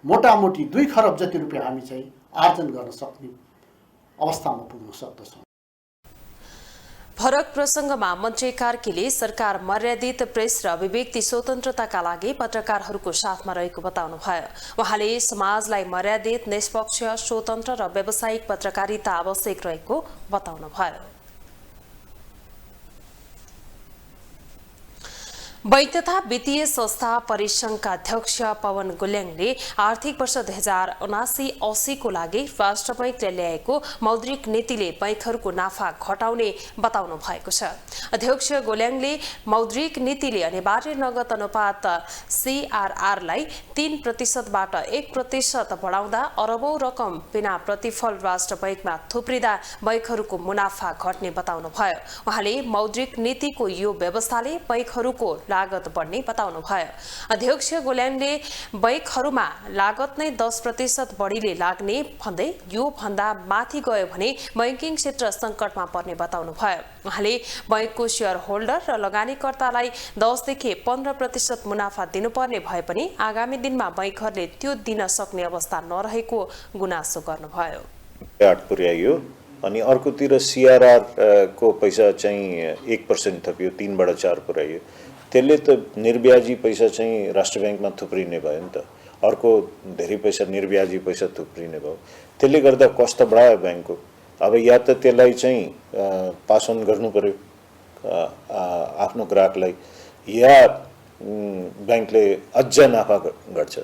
मोटामोटी 2 खरब जति रुपियाँ हामी चाहिँ आर्जन गर्न सक्ने अवस्थामा पुग्न सक्दछौँ। फरक प्रसङ्गमा मन्त्री कार्कीले सरकार मर्यादित प्रेस र अभिव्यक्ति स्वतन्त्रताका लागि पत्रकारहरूको साथमा रहेको बताउनुभयो। उहाँले समाजलाई मर्यादित, निष्पक्ष, स्वतन्त्र र व्यावसायिक पत्रकारिता आवश्यक रहेको बताउनुभयो। बैंक तथा वित्तीय संस्था परिसंघका अध्यक्ष पवन गुल्याङले आर्थिक वर्ष 2079-80 को लागि राष्ट्र बैंकले ल्याएको मौद्रिक नीतिले बैंकहरूको नाफा घटाउने बताउनु भएको छ। अध्यक्ष गुल्याङले मौद्रिक नीतिले अनिवार्य नगद अनुपात CRR लाई 3% बाट 1% बढाउँदा अरबौं रकम बिना प्रतिफल राष्ट्र बैंकमा थुप्रिँदा बैंकहरूको मुनाफा घट्ने बताउनुभयो। उहाँले मौद्रिक नीतिको यो व्यवस्थाले बैंकहरूको लागत बढ्ने बताउनुभयो। अध्यक्ष गुल्याङले बैंकहरूमा लागत नै 10% बढीले लाग्ने भन्दै यो भन्दा माथि गयो भने बैंकिङ क्षेत्र संकटमा पर्ने बताउनुभयो। उहाँले बैंकको शेयर होल्डर र लगानीकर्तालाई 10 देखि 15% मुनाफा दिनुपर्ने भए पनि आगामी दिनमा बैंकहरूले त्यो दिन सक्ने अवस्था नरहेको गुनासो गर्नुभयो। पुर्याइयो अनि अर्कोतिर CRR को पैसा चाहिँ 1% थपियो, 3 बाट 4 पुर्याइयो। त्यसले त निर्ब्याजी पैसा चाहिँ राष्ट्र बैंकमा थुप्रिने भयो नि त। अर्को धेरै पैसा निर्ब्याजी पैसा थुप्रिने भयो। त्यसले गर्दा कस्ट बढायो बैंकको। अब या त त्यसलाई चाहिँ पास अन गर्नु पर्यो आफ्नो ग्राहकलाई, या बैंकले अझ नाफा गर्छ।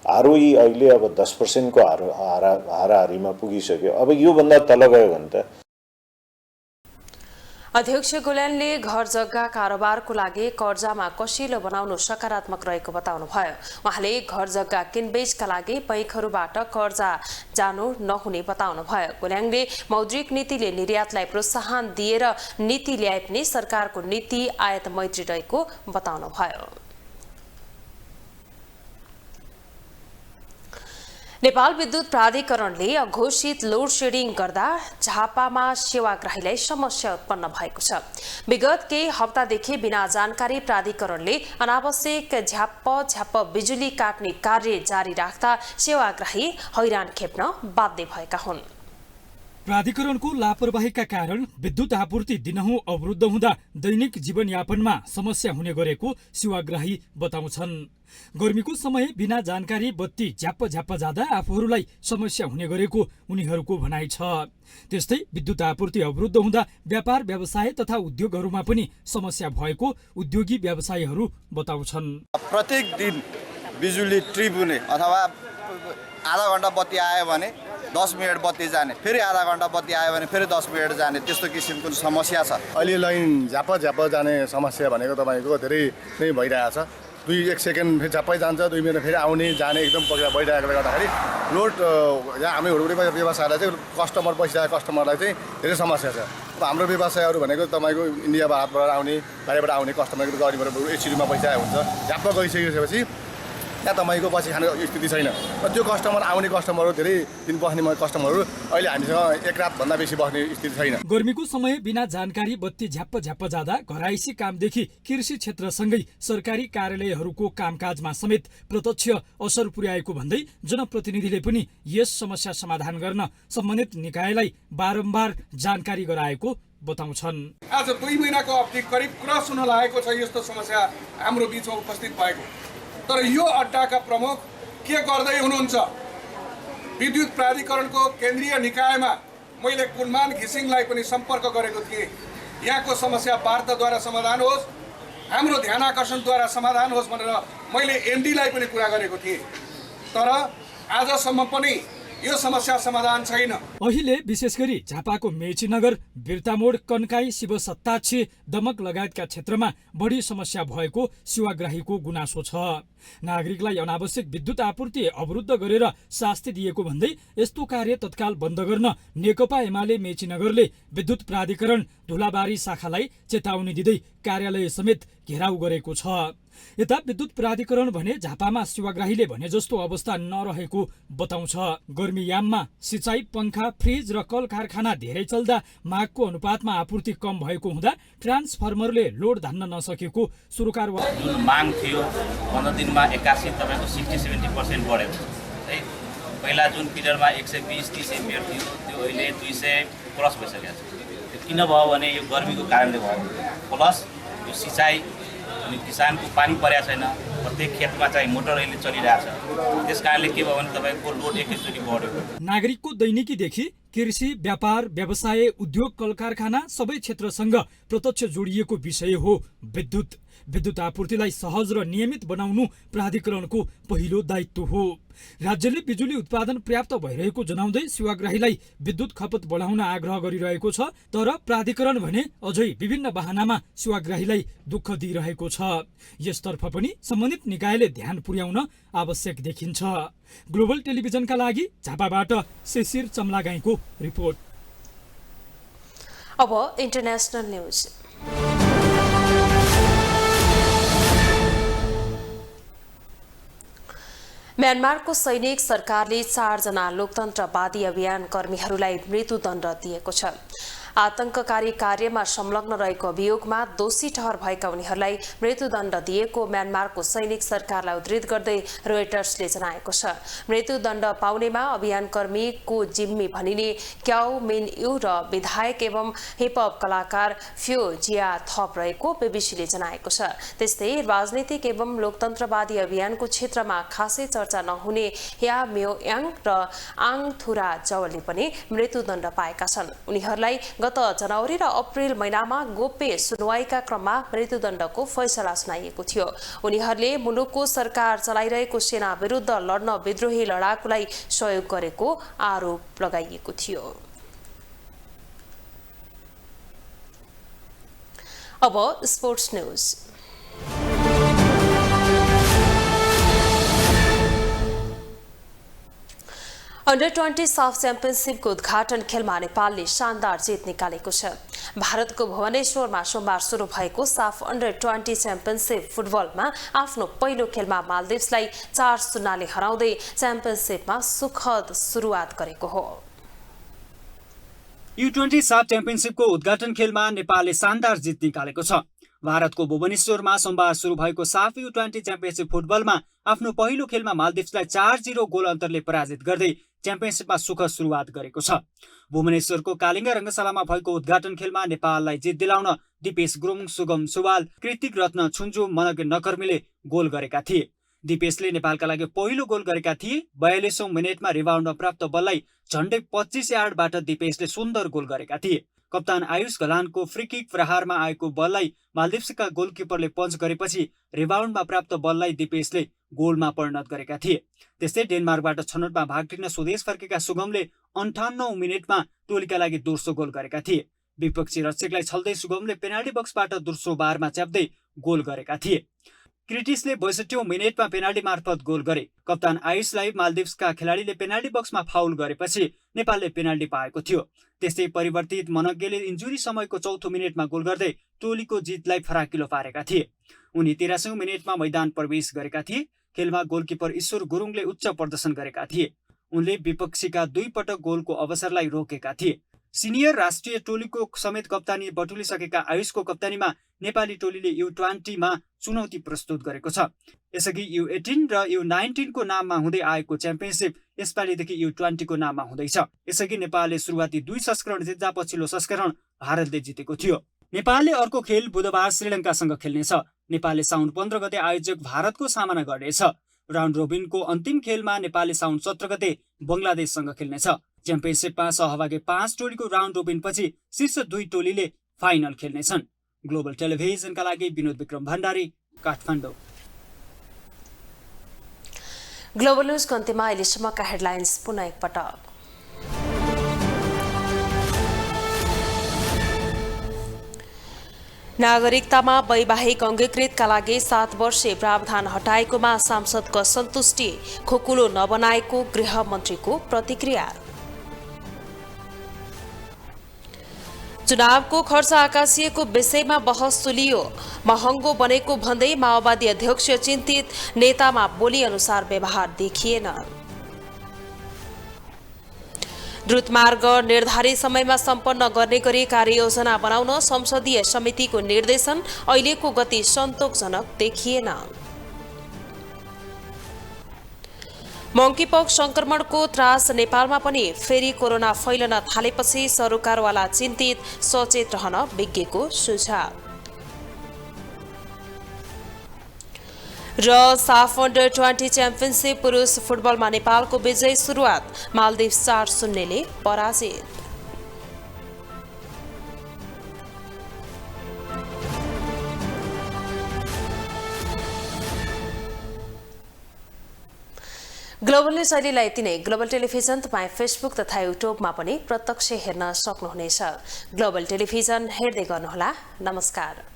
ROE अहिले अब 10% को हाराहारीमा पुगिसक्यो। अब यो भन्दा तल गयो भने त। अध्यक्ष गुल्याङले घर जग्गा कारोबारको लागि कर्जामा कसिलो बनाउनु सकारात्मक रहेको बताउनुभयो। उहाँले घर जग्गा किनबेचका लागि बैंकहरूबाट कर्जा जानु नहुने बताउनुभयो। गुल्याङले मौद्रिक नीतिले निर्यातलाई प्रोत्साहन दिएर नीति ल्याए पनि सरकारको नीति आयात मैत्री रहेको बताउनुभयो। नेपाल विद्युत प्राधिकरणले अघोषित लोड शेडिङ गर्दा झापामा सेवाग्राहीलाई समस्या उत्पन्न भएको छ। विगत केही हप्तादेखि बिना जानकारी प्राधिकरणले अनावश्यक झ्याप्प बिजुली काट्ने कार्य जारी राख्दा सेवाग्राही हैरान खेप्न बाध्य भएका हुन्। प्राधिकरणको लापरवाहीका कारण विद्युत आपूर्ति दिनहुँ अवरुद्ध हुँदा दैनिक जीवनयापनमा समस्या हुने गरेको सेवाग्राही बताउँछन्। गर्मीको समय बिना जानकारी बत्ती झ्याप्प जाँदा आफूहरूलाई समस्या हुने गरेको उनीहरूको भनाइ छ। त्यस्तै विद्युत आपूर्ति अवरुद्ध हुँदा व्यापार व्यवसाय तथा उद्योगहरूमा पनि समस्या भएको उद्योगी व्यवसायीहरू बताउँछन्। प्रत्येक दिन बिजुली ट्रिप हुने अथवा आधा घण्टा बत्ती आयो भने 10 मिनट बत्ती जाने, फेरि आधा घण्टा बत्ती आयो भने फेरि 10 मिनट जाने, त्यस्तो किसिमको समस्या छ। अहिले लाइन झ्याप्प जाने समस्या भनेको तपाईँको धेरै नै भइरहेछ। 1 सेकेन्ड फेरि झ्याप्पै जान्छ, 2 मिनट फेरि आउने जाने एकदम भइरहेकोले गर्दाखेरि लोड यहाँ हामी हुडुबुडी व्यवसायलाई चाहिँ कस्टमर बसिरहेको कस्टमरलाई चाहिँ धेरै समस्या छ। अब हाम्रो व्यवसायहरू भनेको तपाईँको इन्डिया भारतबाट आउने, बाहिरबाट आउने कस्टमरको गाडीबाट एचडीमा पैसा हुन्छ। झ्याप्प गइसकेपछि त्यहाँ तपाईँको पछि खाने स्थिति छैन। त्यो कस्टमर आउने कस्टमरहरू धेरै दिन बस्ने कस्टमरहरू अहिले हामीसँग एक रातभन्दा बेसी बस्ने स्थिति छैन। गर्मीको समय बिना जानकारी बत्ती झ्याप्प जाँदा घराइसी कामदेखि कृषि क्षेत्रसँगै सरकारी कार्यालयहरूको कामकाजमा समेत प्रत्यक्ष असर पुर्याएको भन्दै जनप्रतिनिधिले पनि यस समस्या समाधान गर्न सम्बन्धित निकायलाई बारम्बार जानकारी गराएको बताउँछन्। आज 2 महिनाको अवधि करिब क्रस हुन लागेको छ यस्तो समस्या हाम्रो बीचमा उपस्थित भएको। तर यो अड्डाका प्रमुख के गर्दै हुनुहुन्छ? विद्युत प्राधिकरणको केन्द्रीय निकायमा मैले कुलमान घिसिङलाई पनि सम्पर्क गरेको थिएँ। यहाँको समस्या वार्ताद्वारा समाधान होस्, हाम्रो ध्यानाकर्षणद्वारा समाधान होस् भनेर मैले एनडीलाई पनि कुरा गरेको थिएँ। तर आजसम्म पनि यो समस्या समाधान छैन। अहिले विशेष गरी झापाको मेचीनगर, बिर्तामोड, कन्काई, शिवसत्ताक्षी, दमक लगायतका क्षेत्रमा बढी समस्या भएको सेवाग्राहीको गुनासो छ। नागरिकलाई अनावश्यक विद्युत आपूर्ति अवरुद्ध गरेर शास्ति दिएको भन्दै यस्तो कार्य तत्काल बन्द गर्न नेकपा एमाले मेचीनगरले विद्युत प्राधिकरण धुलाबारी शाखालाई चेतावनी दिँदै कार्यालय समेत घेराउ गरेको छ। यता विद्युत प्राधिकरण भने झापामा सेवाग्राहीले भने जस्तो अवस्था नरहेको बताउँछ। गर्मीयाममा सिँचाइ, पंखा, फ्रिज र कल कारखाना धेरै चल्दा मागको अनुपातमा आपूर्ति कम भएको हुँदा ट्रान्सफर्मरले लोड धान्न नसकेको सुरुकार जुन माग थियो 15 दिनमा 81 तपाईको 60-70% बढ्यो है। पहिला जुन पिरियडमा 120-30 एम्पियर थियो त्यो अहिले 200 क्रस भइसकेको छ। किन भयो भने यो गर्मीको कारणले भयो, प्लस यो सिँचाइ अनि किसानको पानी परेको छैन, प्रत्येक खेतमा चाहिँ मोटर अहिले चलिरहेछ। त्यस कारणले के भयो भने तपाईँको लोड एकैचोटि बढ्यो। नागरिकको दैनिकीदेखि कृषि, व्यापार, व्यवसाय, उद्योग, कल कारखाना सबै क्षेत्रसँग प्रत्यक्ष जोडिएको विषय हो विद्युत। विद्युत आपूर्तिलाई सहज र नियमित बनाउनु प्राधिकरणको पहिलो दायित्व हो। राज्यले बिजुली उत्पादन पर्याप्त भइरहेको जनाउँदै सेवाग्राहीलाई विद्युत खपत बढाउन आग्रह गरिरहेको छ, तर प्राधिकरण भने अझै विभिन्न बहानामा सेवाग्राहीलाई दुःख दिइरहेको छ। यसतर्फ पनि सम्बन्धित निकायले ध्यान पुर्याउन आवश्यक देखिन्छ। ग्लोबल टेलिभिजनका लागि झापाबाट शिशिर चम्लागाईको रिपोर्ट। अब इन्टरनेशनल न्यूज। म्यानमारको सैनिक सरकारले 4 जना लोकतन्त्रवादी अभियान कर्मीहरूलाई मृत्युदण्ड दिएको छ। आतंककारी कार्यमा संलग्न रहेको अभियोगमा दोषी ठहर भएका उनीहरूलाई मृत्युदण्ड दिएको म्यानमारको सैनिक सरकारलाई उद्धृत गर्दै रोयटर्सले जनाएको छ। मृत्युदण्ड पाउनेमा अभियानकर्मीको जिम्मी भनिने क्याउ मिन यू र विधायक एवं हिपहप कलाकार फ्यो जिया थप रहेको बीबीसीले जनाएको छ। त्यस्तै राजनीतिक एवं लोकतन्त्रवादी अभियानको क्षेत्रमा खासै चर्चा नहुने या म्यो याङ र आङ थुरा जवलले पनि मृत्युदण्ड पाएका छन्। उनीहरूलाई गत जनवरी र अप्रिल महिनामा गोप्य सुनवाईका क्रममा मृत्युदण्डको फैसला सुनाइएको थियो। उनीहरूले मुलुकको सरकार चलाइरहेको सेना विरुद्ध लड्न विद्रोही लडाकुलाई सहयोग गरेको आरोप लगाइएको थियो। अब स्पोर्ट्स न्यूज। अन्डर-20 साफ च्याम्पियनसिपको उद्घाटन खेलमा नेपालले शानदार जित निकालेको छ। भारतको भुवनेश्वरमा सोमबार सुरु भएको साफ अन्डर-20 च्याम्पियनसिप फुटबलमा आफ्नो पहिलो खेलमा मालदिप्सलाई 4-0 हराउँदै च्याम्पियनसिपमा सुखद सुरुवात गरेको हो। U20 साफ च्याम्पियनसिपको उद्घाटन खेलमा नेपालले शानदार जित निकालेको छ। भारतको भुवनेश्वरमा सोमबार सुरु भएको साफ U20 च्याम्पियनसिप फुटबलमा आफ्नो पहिलो खेलमा मालदिप्सलाई 4-0 गोल अन्तरले पराजित गर्दै च्याम्पियनसिपमा सुखद सुरुवात गरेको छ। भुवनेश्वरको कालिङ्गा रङ्गशालामा भएको उद्घाटन खेलमा नेपाललाई जित दिलाउन दिपेश गुरुङ, सुगम सुवाल, कृतिक रत्न, छुन्जु मनग नकर्मीले गोल गरेका थिए। दिपेशले नेपालका लागि पहिलो गोल गरेका थिए। 42औं मिनेटमा रिबाउन्डमा प्राप्त बललाई झण्डै 25 यार्डबाट दिपेशले सुन्दर गोल गरेका थिए। कप्तान आयुष गलानको फ्री किक प्रहारमा आएको बललाई मालदिप्सका गोलकिपरले पञ्च गरेपछि रिबाउन्डमा प्राप्त बललाई दिपेशले गोलमा परिणत गरेका थिए। त्यस्तै डेनमार्कबाट छनौटमा भाग लिन स्वदेश फर्केका सुगमले 58औं मिनेटमा टोलीका लागि दोस्रो गोल गरेका थिए। विपक्षी रक्षकलाई छल्दै सुगमले पेनाल्टी बक्सबाट दोस्रो बारमा च्याप्दै गोल गरेका थिए। क्रिटिसले 62औं मिनेटमा पेनाल्टी मार्फत गोल गरे। कप्तान आयुषलाई मालदिप्सका खेलाडीले पेनाल्टी बक्समा फाउल गरेपछि नेपालले पेनाल्टी पाएको थियो। त्यस्तै परिवर्तित मनग्गेले इन्जुरी समयको 4औं मिनेटमा गोल गर्दै टोलीको जितलाई फराकिलो पारेका थिए। उनी 13औं मिनेटमा मैदान प्रवेश गरेका थिए। खेलमा गोलकिपर ईश्वर गुरुङले उच्च प्रदर्शन गरेका थिए। उनले विपक्षीका 2 पटक गोलको अवसरलाई रोकेका थिए। सिनियर राष्ट्रिय टोलीको समेत कप्तानी बटुलिसकेका आयुषको कप्तानीमा नेपाली टोलीले U20 मा चुनौती प्रस्तुत गरेको छ। यसअघि U18 र U19 को नाममा हुँदै आएको च्याम्पियनसिप यसपालिदेखि U20 को नाममा हुँदैछ। यसअघि नेपालले सुरुवाती 2 संस्करण जित्दा पछिल्लो संस्करण भारतले जितेको थियो। नेपालले अर्को खेल बुधबार श्रीलङ्कासँग खेल्नेछ। नेपालले साउन 15 गते आयोजक भारतको सामना गर्नेछ। राउन्ड रोबिनको अन्तिम खेलमा नेपालले साउन 17 गते बङ्गलादेशसँग खेल्नेछ। च्याम्पियनसिपमा सहभागी 5 टोलीको राउन्ड रोबिनपछि शीर्ष 2 टोलीले फाइनल खेल्नेछन्। ग्लोबल टेलिभिजनका लागि विनोद विक्रम भण्डारी, काठमाडौँ। ग्लोबल न्यूजको अन्त्यमा अहिलेसम्मका हेडलाइन्स पुनः एकपटक। नागरिकतामा वैवाहिक अङ्गीकृतका लागि 7 वर्षे प्रावधान हटाएकोमा सांसदको सन्तुष्टि, खोकुलो नबनाएको गृहमन्त्रीको प्रतिक्रिया। चुनावको खर्च आकाशिएको विषयमा बहस तुलियो। महँगो बनेको भन्दै माओवादी अध्यक्ष चिन्तित, नेतामा बोली अनुसार व्यवहार देखिएन। द्रुतमार्ग निर्धारित समयमा सम्पन्न गर्ने गरी कार्ययोजना बनाउन संसदीय समितिको निर्देशन, अहिलेको गति सन्तोषजनक देखिएन। मंकीपक्स संक्रमणको त्रास नेपालमा पनि फेरि कोरोना फैलन थालेपछि सरोकारवाला चिन्तित, सचेत रहन विज्ञको सुझाव। र साफ अन्डर 20 च्याम्पियनसिप पुरुष फुटबलमा नेपालको विजय सुरुवात, मालदिभ 4-0 ले पराजित। ग्लोबल न्यूज अहिलेलाई यति नै। ग्लोबल टेलिभिजन तपाईँ फेसबुक तथा युट्युबमा पनि प्रत्यक्ष हेर्न सक्नुहुनेछ। ग्लोबल टेलिभिजन हेर्दै गर्नुहोला। नमस्कार।